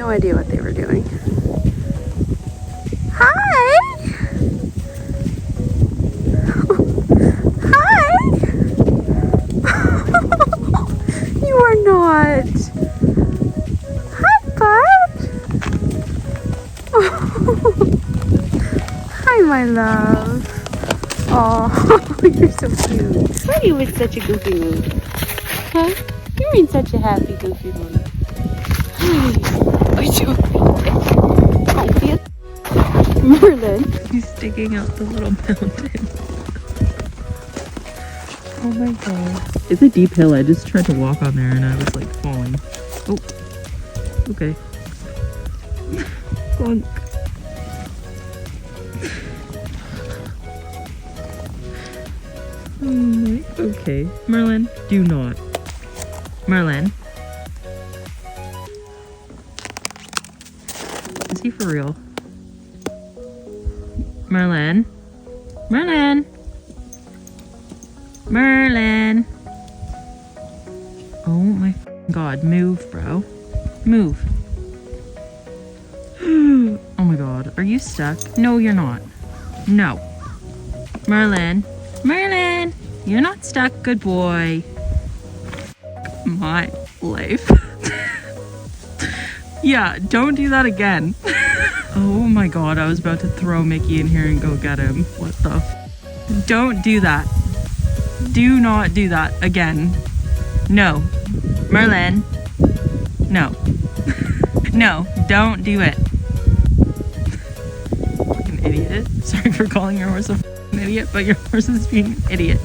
no idea what they were doing. Hi! Hi! You are not. Hi, bud. Hi, my love. Oh, you're so cute. Why are you in such a goofy mood? Huh? You're in such a happy, goofy mood. Merlin. He's sticking out the little mountain. Oh my god. It's a deep hill. I just tried to walk on there and I was like falling. Oh. Okay. Bonk. Okay. Merlin, do not. Merlin. Is he for real? Merlin. Merlin. Merlin. Oh my god. Move, bro. Move. Oh my god. Are you stuck? No, you're not. No. Merlin. Merlin. You're not stuck. Good boy. My life. Yeah, don't do that again. Oh my god, I was about to throw Mickey in here and go get him. What the? Don't do that. Do not do that again. No. Merlin. No. No, don't do it. Fucking idiot. Sorry for calling your horse a fucking idiot, but your horse is being an idiot.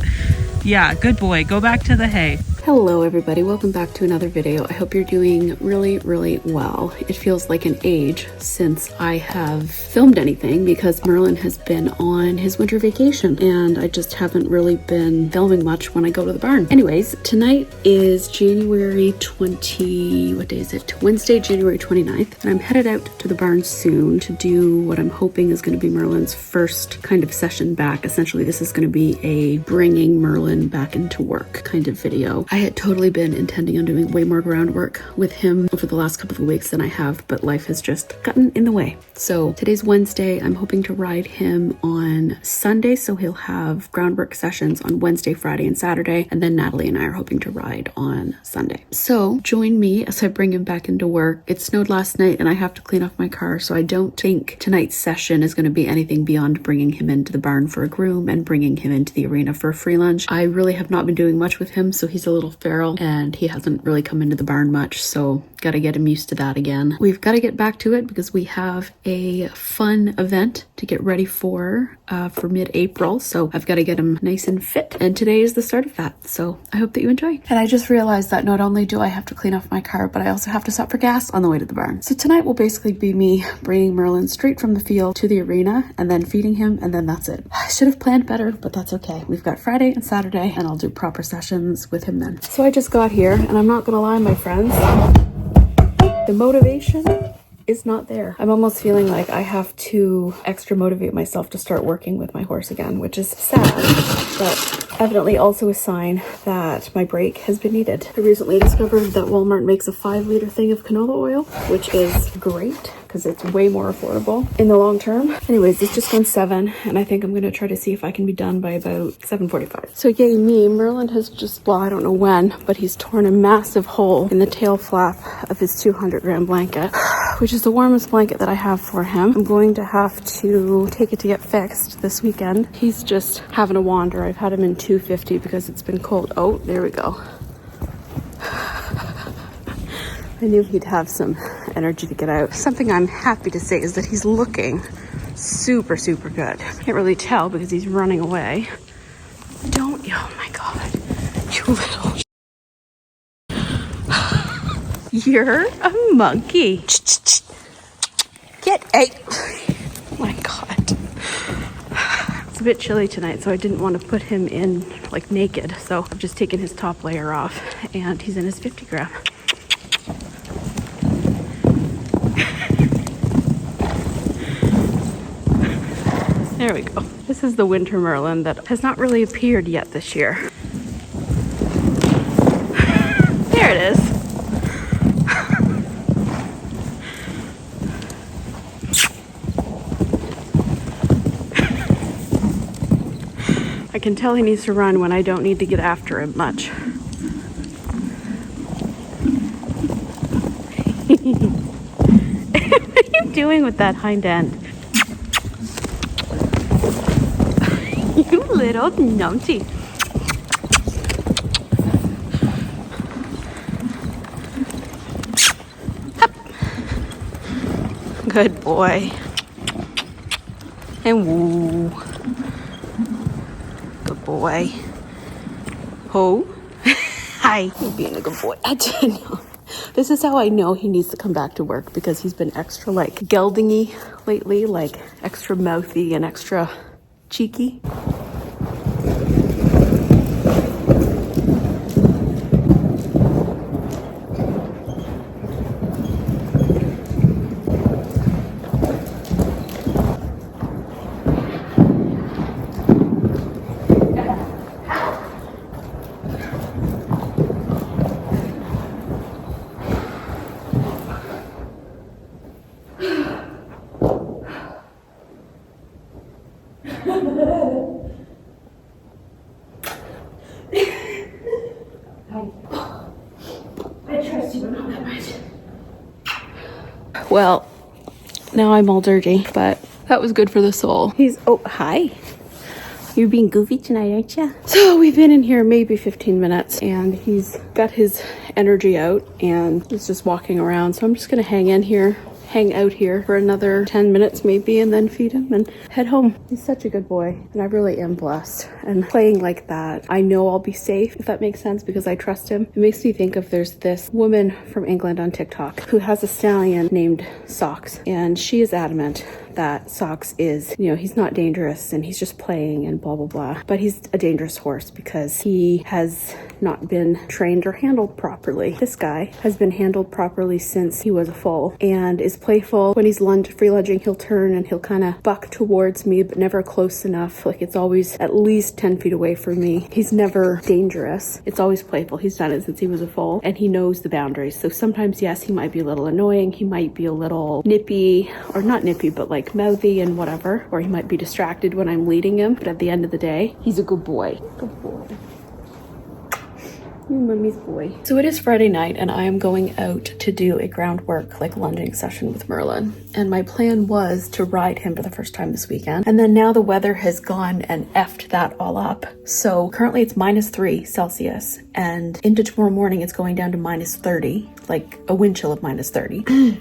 Yeah, good boy. Go back to the hay. Hello everybody, welcome back to another video. I hope you're doing really well. It feels like an age since I have filmed anything because Merlin has been on his winter vacation and I just haven't really been filming much when I go to the barn. Anyways, tonight is January 20, what day is it? Wednesday, January 29th, and I'm headed out to the barn soon to do what I'm hoping is going to be Merlin's first kind of session back. Essentially, this is going to be a bringing Merlin back into work kind of video. I had totally been intending on doing way more groundwork with him over the last couple of weeks than I have, but life has just gotten in the way. So today's Wednesday. I'm hoping to ride him on Sunday, so he'll have groundwork sessions on Wednesday, Friday, and Saturday, and then Natalie and I are hoping to ride on Sunday. So join me as I bring him back into work. It snowed last night and I have to clean off my car, so I don't think tonight's session is going to be anything beyond bringing him into the barn for a groom and bringing him into the arena for a free lunge. I really have not been doing much with him, so he's a little feral and he hasn't really come into the barn much, so gotta get him used to that again. We've got to get back to it because we have a fun event to get ready for mid-April, so I've got to get him nice and fit, and today is the start of that, so I hope that you enjoy. And I just realized that not only do I have to clean off my car, but I also have to stop for gas on the way to the barn. So tonight will basically be me bringing Merlin straight from the field to the arena and then feeding him, and then that's it. I should have planned better, but that's okay. We've got Friday and Saturday and I'll do proper sessions with him then. So I just got here and I'm not gonna lie, my friends, the motivation is not there. I'm almost feeling like I have to extra motivate myself to start working with my horse again, which is sad, but evidently also a sign that my break has been needed. I recently discovered that Walmart makes a 5-liter thing of canola oil, which is great because it's way more affordable in the long term. Anyways, it's just gone 7 and I think I'm gonna try to see if I can be done by about 7:45. So yay me, Merlin has just, well, I don't know when, but he's torn a massive hole in the tail flap of his 200-gram blanket, which is the warmest blanket that I have for him. I'm going to have to take it to get fixed this weekend. He's just having a wander. I've had him in 250 because it's been cold. Oh, there we go. I knew he'd have some energy to get out. Something I'm happy to say is that he's looking super good. Can't really tell because he's running away. Don't, oh my God, you little. You're a monkey. Get out. Oh my God. It's a bit chilly tonight, so I didn't want to put him in like naked. So I've just taken his top layer off and he's in his 50-gram. There we go. This is the winter Merlin that has not really appeared yet this year. There it is. can tell he needs to run when I don't need to get after him much. What are you doing with that hind end? You little numpty. Good boy. And woo. Good boy. Ho. Hi. You're being a good boy. I didn't know. This is how I know he needs to come back to work, because he's been extra like gelding-y lately, like extra mouthy and extra cheeky. Well, now I'm all dirty, but that was good for the soul. He's, oh, hi. You're being goofy tonight, aren't you? So we've been in here maybe 15 minutes and he's got his energy out and he's just walking around. So I'm just gonna hang out here for another 10 minutes maybe, and then feed him and head home. He's such a good boy and I really am blessed. And playing like that, I know I'll be safe, if that makes sense, because I trust him. It makes me think of, there's this woman from England on TikTok who has a stallion named Socks, and she is adamant that Socks is, you know, he's not dangerous and he's just playing and blah, blah, blah. But he's a dangerous horse because he has not been trained or handled properly. This guy has been handled properly since he was a foal and is playful. When he's free lunging, he'll turn and he'll kind of buck towards me, but never close enough. Like, it's always at least 10 feet away from me. He's never dangerous. It's always playful. He's done it since he was a foal and he knows the boundaries. So sometimes, yes, he might be a little annoying. He might be a little nippy, or not nippy, but like mouthy and whatever, or he might be distracted when I'm leading him, but at the end of the day, he's a good boy. Good boy. You mommy's boy. So it is Friday night and I am going out to do a groundwork, like lunging session with Merlin. And my plan was to ride him for the first time this weekend. And then now the weather has gone and effed that all up. So currently it's -3 Celsius and into tomorrow morning it's going down to -30, like a wind chill of -30.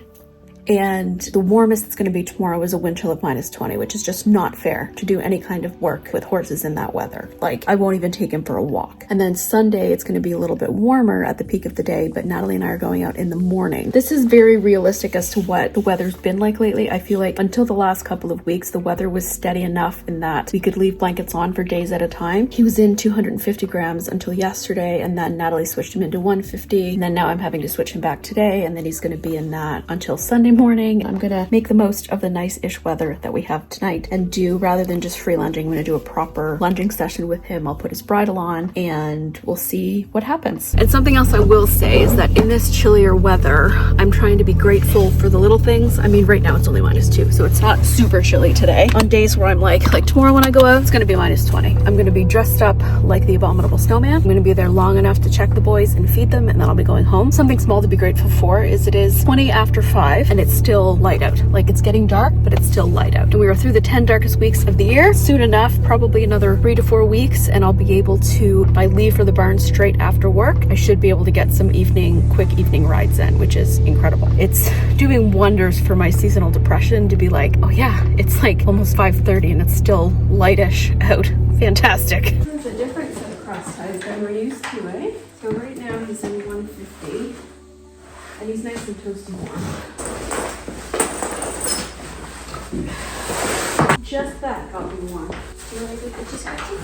And the warmest it's going to be tomorrow is a wind chill of -20, which is just not fair to do any kind of work with horses in that weather. Like, I won't even take him for a walk. And then Sunday, it's going to be a little bit warmer at the peak of the day, but Natalie and I are going out in the morning. This is very realistic as to what the weather's been like lately. I feel like until the last couple of weeks, the weather was steady enough in that we could leave blankets on for days at a time. He was in 250 grams until yesterday, and then Natalie switched him into 150, and then now I'm having to switch him back today, and then he's going to be in that until Sunday morning. I'm gonna make the most of the nice-ish weather that we have tonight and do, rather than just free lunging, I'm gonna do a proper lunging session with him. I'll put his bridle on and we'll see what happens. And something else I will say is that in this chillier weather, I'm trying to be grateful for the little things. I mean, right now it's only -2, so it's not super chilly today. On days where I'm like tomorrow when I go out, it's gonna be -20. I'm gonna be dressed up like the abominable snowman. I'm gonna be there long enough to check the boys and feed them, and then I'll be going home. Something small to be grateful for is it is 20 after 5 and it's still light out. Like, it's getting dark, but it's still light out. And we are through the 10 darkest weeks of the year. Soon enough, probably another 3 to 4 weeks, and I'll be able to, if I leave for the barn straight after work, I should be able to get some quick evening rides in, which is incredible. It's doing wonders for my seasonal depression to be like, oh yeah, it's like almost 5:30 and it's still lightish out. Fantastic. There's a different set of cross ties than we're used to, eh? So right now he's in 150 and he's nice and toasty warm. Just that got me warm. You know, like, it just got you.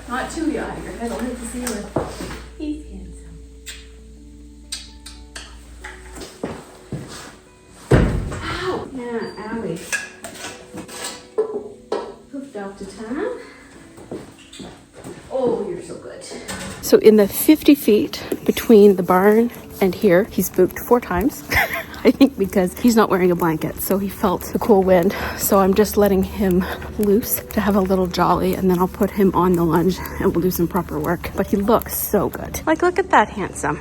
Not too high. Your head will hit the ceiling. He's handsome. Ow! Yeah, owie. Hoofed off to town. Oh, you're so good. So in the 50 feet between the barn and here, he's booped 4 times. I think because he's not wearing a blanket, so he felt the cool wind. So I'm just letting him loose to have a little jolly, and then I'll put him on the lunge and we'll do some proper work. But he looks so good. Like, look at that handsome.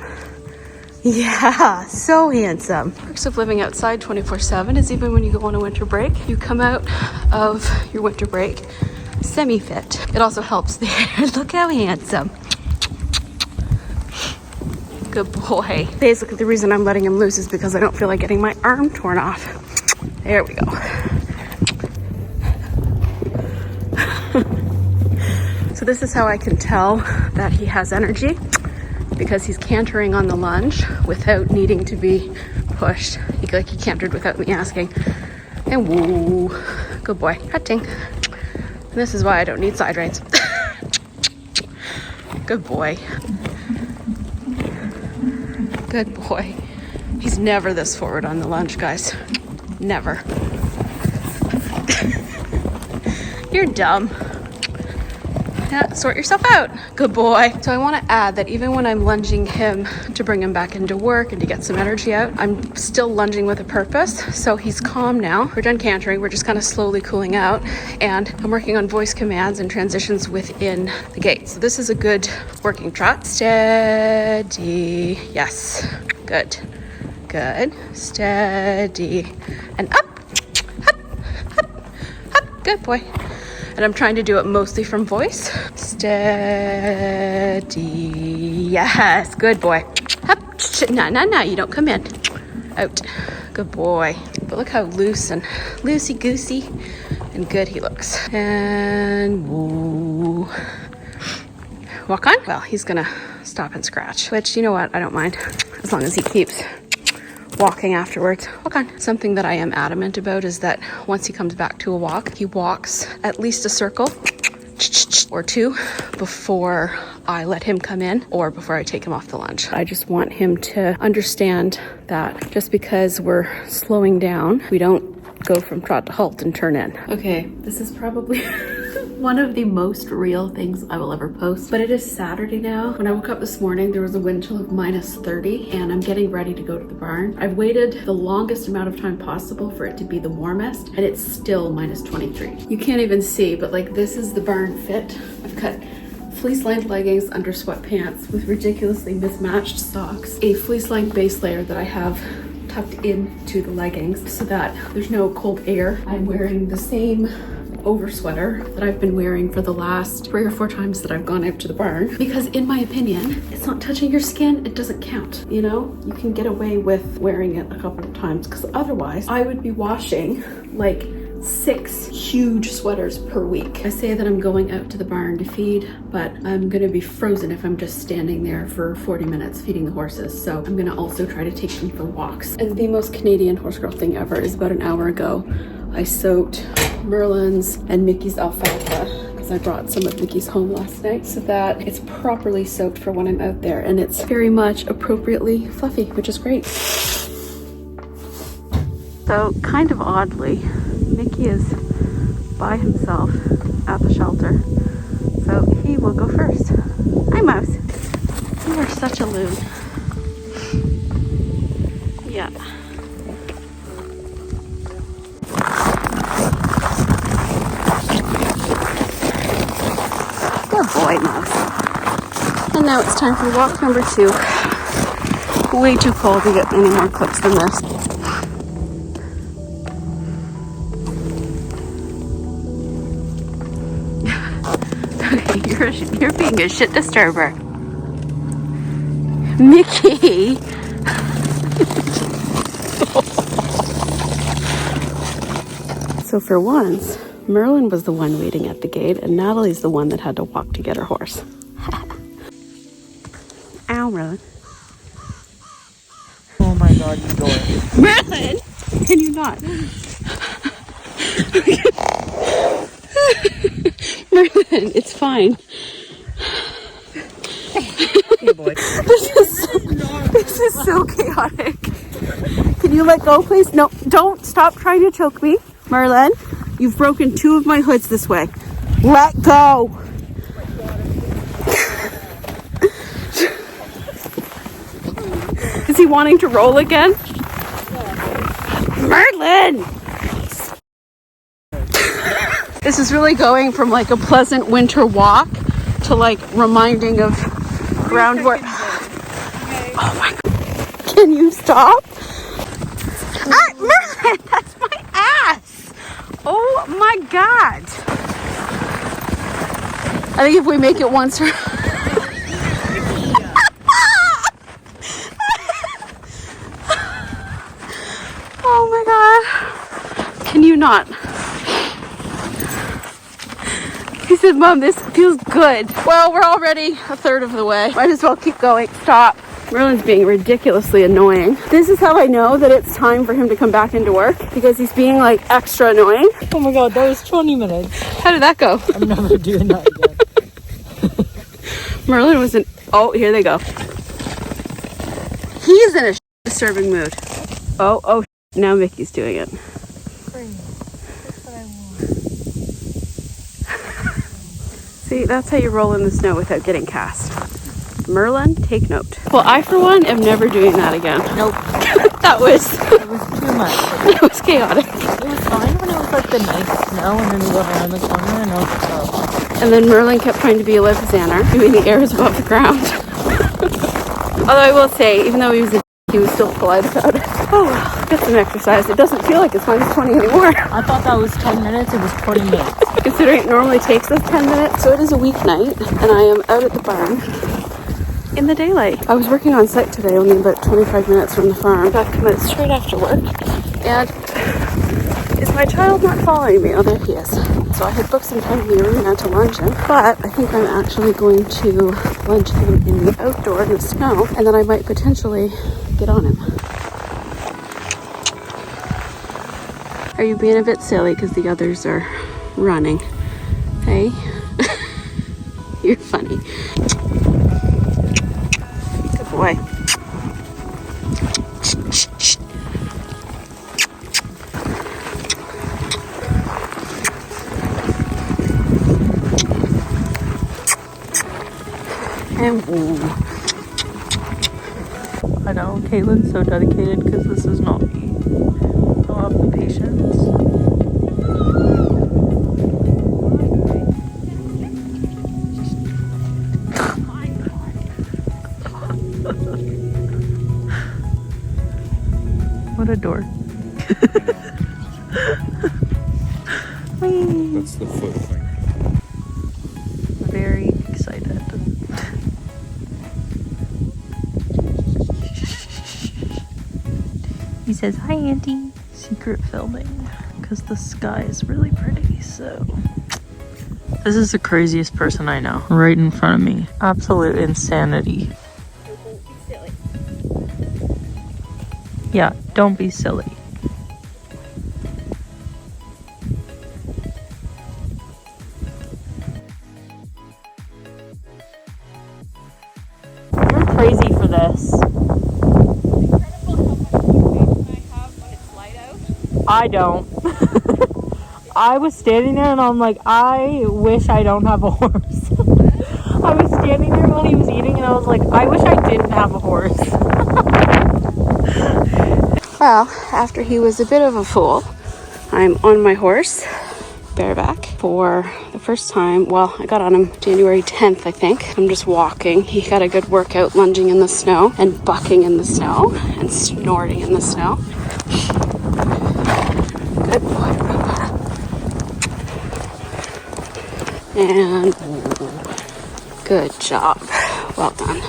Yeah, so handsome. Perks of living outside 24/7 is even when you go on a winter break, you come out of your winter break semi-fit. It also helps the hair. Look how handsome. Good boy. Basically, the reason I'm letting him loose is because I don't feel like getting my arm torn off. There we go. So this is how I can tell that he has energy, because he's cantering on the lunge without needing to be pushed. He cantered without me asking. And woo, good boy, cutting. And this is why I don't need side reins. Good boy. Good boy. He's never this forward on the lunge, guys. Never. You're dumb. Yeah, sort yourself out. Good boy. So I want to add that even when I'm lunging him to bring him back into work and to get some energy out, I'm still lunging with a purpose. So he's calm now. We're done cantering. We're just kind of slowly cooling out. And I'm working on voice commands and transitions within the gait. So this is a good working trot. Steady. Yes. Good. Good. Steady. And up. Up. Up. Up. Good boy. And I'm trying to do it mostly from voice. Steady. Yes, good boy. Up. No, you don't come in. Out. Good boy. But look how loose and loosey-goosey and good he looks. And woo. Walk on. Well, he's gonna stop and scratch, which, you know what, I don't mind, as long as he keeps walking afterwards. Walk on. Something that I am adamant about is that once he comes back to a walk, he walks at least a circle or two before I let him come in or before I take him off the lunge. I just want him to understand that just because we're slowing down, we don't go from trot to halt and turn in. Okay, this is probably one of the most real things I will ever post, but it is Saturday now. When I woke up this morning, there was a wind chill of -30 and I'm getting ready to go to the barn. I've waited the longest amount of time possible for it to be the warmest, and it's still -23. You can't even see, but like, this is the barn fit. I've cut fleece-lined leggings under sweatpants with ridiculously mismatched socks, a fleece-lined base layer that I have tucked into the leggings so that there's no cold air. I'm wearing the same over sweater that I've been wearing for the last 3 or 4 times that I've gone out to the barn, because in my opinion, it's not touching your skin, it doesn't count. You know, you can get away with wearing it a couple of times, because otherwise I would be washing like 6 huge sweaters per week. I say that I'm going out to the barn to feed, but I'm gonna be frozen if I'm just standing there for 40 minutes feeding the horses. So I'm gonna also try to take them for walks. And the most Canadian horse girl thing ever is about an hour ago, I soaked Merlin's and Mickey's alfalfa, because I brought some of Mickey's home last night, so that it's properly soaked for when I'm out there, and it's very much appropriately fluffy, which is great. So kind of oddly, Mickey is by himself at the shelter, so he will go first. Hi, Mouse. You are such a loon. Yeah. Good boy, Mouse. And now it's time for walk number 2. Way too cold to get any more clips than this. Okay, you're being a shit disturber. Mickey! So for once, Merlin was the one waiting at the gate, and Nathalie's the one that had to walk to get her horse. Ow, Merlin. Oh my god, you door. Merlin! Can you not? Merlin, it's fine. Hey boy. This is so chaotic. Can you let go, please? No, don't stop trying to choke me. Merlin, you've broken 2 of my hoods this way. Let go. Is he wanting to roll again? Merlin! This is really going from like a pleasant winter walk to like reminding of groundwork. Oh my God. Can you stop? Ah, Merlin, that's my ass. Oh my God. I think if we make it once. Oh my God. Can you not? He said, Mom, this feels good. Well, we're already a third of the way. Might as well keep going. Stop. Merlin's being ridiculously annoying. This is how I know that it's time for him to come back into work, because he's being like extra annoying. Oh my God, that was 20 minutes. How did that go? I'm never doing that again. Merlin was in, oh, here they go. He's in a disturbing mood. Oh, now Mickey's doing it. See, that's how you roll in the snow without getting cast. Merlin, take note. Well, I, for one, am never doing that again. Nope. That was... It was too much. It was chaotic. It was fine when it was like the nice snow and then you go around the corner and I was like, oh. And then Merlin kept trying to be a Alexander, doing the airs above the ground. Although I will say, even though he was still polite about it. Oh well, get some exercise. It doesn't feel like it's -20 anymore. I thought that was 10 minutes, it was 20 minutes. Considering it normally takes us 10 minutes. So it is a weeknight, and I am out at the barn in the daylight. I was working on site today, only about 25 minutes from the farm. I've come out straight after work. And is my child not following me? Oh, there he is. So I had booked some time in the arena to lunge him, but I think I'm actually going to lunge him in the outdoor in the snow, and then I might potentially get on him. Are you being a bit silly because the others are running? Hey? You're funny. Good boy. And woo. I know, Kaitlyn's so dedicated because this is not me. I don't have the patience. What a dork. That's the foot thing. Very excited. He says, hi, Auntie. Secret filming, because the sky is really pretty, so. This is the craziest person I know, right in front of me. Absolute insanity. Don't be silly. Yeah, don't be silly. You're crazy for this. I don't. I was standing there and I'm like, I wish I don't have a horse. I was standing there while he was eating and I was like, I wish I didn't have a horse. Well, after he was a bit of a fool, I'm on my horse, bareback, for the first time. Well, I got on him January 10th, I think. I'm just walking. He got a good workout lunging in the snow and bucking in the snow and snorting in the snow. Good boy, Roba. And good job. Well done.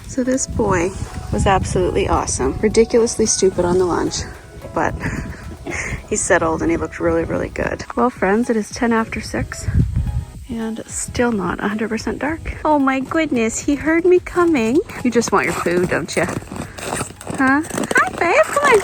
So this boy was absolutely awesome. Ridiculously stupid on the lunge, but he settled and he looked really, really good. Well, friends, it is 10 after 6 and still not 100% dark. Oh my goodness, he heard me coming. You just want your food, don't you? Huh? Hi, babe, come on.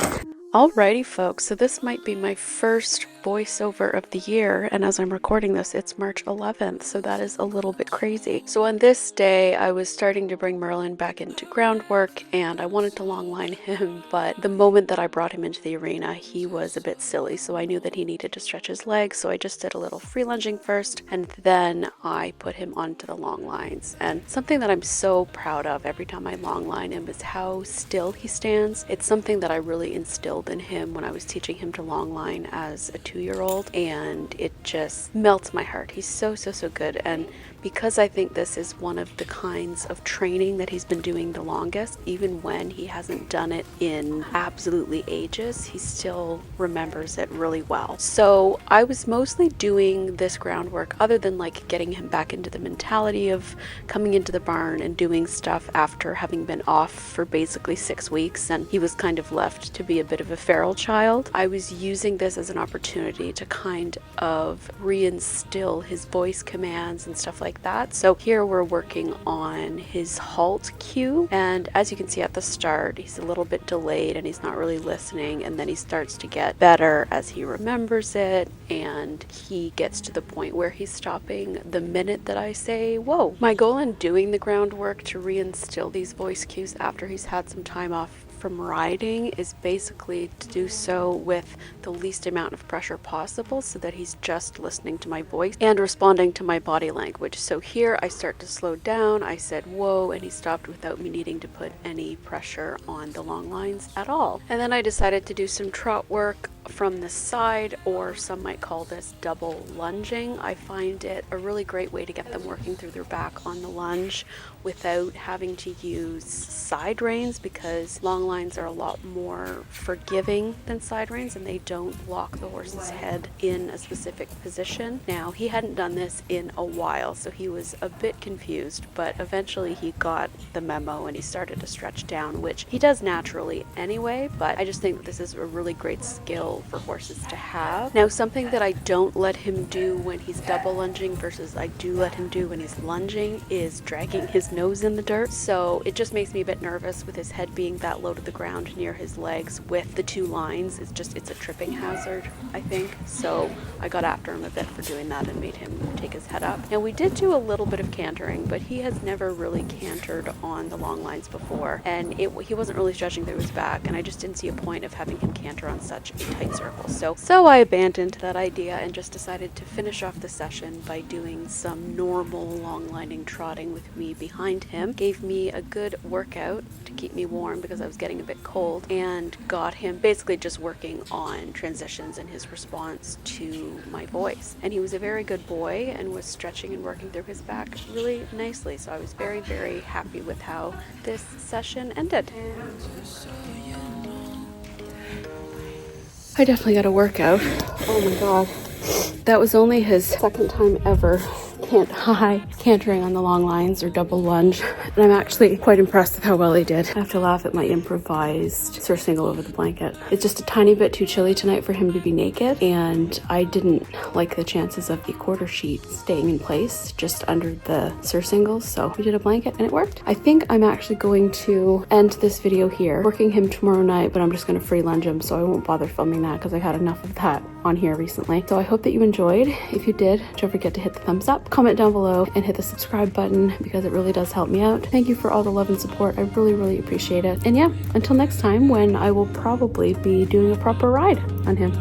Alrighty, folks, so this might be my first voiceover of the year, and as I'm recording this, it's March 11th, so that is a little bit crazy. So on this day, I was starting to bring Merlin back into groundwork, and I wanted to long line him, but the moment that I brought him into the arena, he was a bit silly, so I knew that he needed to stretch his legs, so I just did a little free lunging first, and then I put him onto the long lines. And something that I'm so proud of every time I long line him is how still he stands. It's something that I really instilled in him when I was teaching him to long line as a 2-year-old, and it just melts my heart. He's so good, and because I think this is one of the kinds of training that he's been doing the longest, even when he hasn't done it in absolutely ages, he still remembers it really well. So I was mostly doing this groundwork other than like getting him back into the mentality of coming into the barn and doing stuff after having been off for basically 6 weeks, and he was kind of left to be a bit of a feral child. I was using this as an opportunity to kind of reinstill his voice commands and stuff like that. So here we're working on his halt cue, and as you can see at the start, he's a little bit delayed and he's not really listening, and then he starts to get better as he remembers it, and he gets to the point where he's stopping the minute that I say whoa. My goal in doing the groundwork to reinstill these voice cues after he's had some time off from riding is basically to do so with the least amount of pressure possible, so that he's just listening to my voice and responding to my body language. So here I start to slow down, I said whoa, and he stopped without me needing to put any pressure on the long lines at all. And then I decided to do some trot work from the side, or some might call this double lunging. I find it a really great way to get them working through their back on the lunge without having to use side reins, because long lines are a lot more forgiving than side reins, and they don't lock the horse's head in a specific position. Now, he hadn't done this in a while, so he was a bit confused, but eventually he got the memo and he started to stretch down, which he does naturally anyway, but I just think that this is a really great skill for horses to have. Now, something that I don't let him do when he's double lunging versus I do let him do when he's lunging is dragging his nose in the dirt. So it just makes me a bit nervous with his head being that low to the ground near his legs with the 2 lines. It's a tripping hazard, I think. So I got after him a bit for doing that and made him take his head up. And we did do a little bit of cantering, but he has never really cantered on the long lines before, and he wasn't really stretching through his back, and I just didn't see a point of having him canter on such a tight circle. So I abandoned that idea and just decided to finish off the session by doing some normal long lining trotting with me behind him. Gave me a good workout to keep me warm because I was getting a bit cold, and got him basically just working on transitions and his response to my voice. And he was a very good boy and was stretching and working through his back really nicely. So I was very happy with how this session ended. I definitely got a workout. Oh my god. That was only his second time ever cantering on the long lines or double lunge, and I'm actually quite impressed with how well he did. I have to laugh at my improvised surcingle over the blanket. It's just a tiny bit too chilly tonight for him to be naked, and I didn't like the chances of the quarter sheet staying in place just under the surcingle, so we did a blanket and it worked. I think I'm actually going to end this video here, working him tomorrow night, but I'm just going to free lunge him, so I won't bother filming that because I've had enough of that on here recently. So I hope that you enjoyed. If you did, don't forget to hit the thumbs up, comment down below, and hit the subscribe button because it really does help me out. Thank you for all the love and support. I really appreciate it. And yeah, until next time, when I will probably be doing a proper ride on him.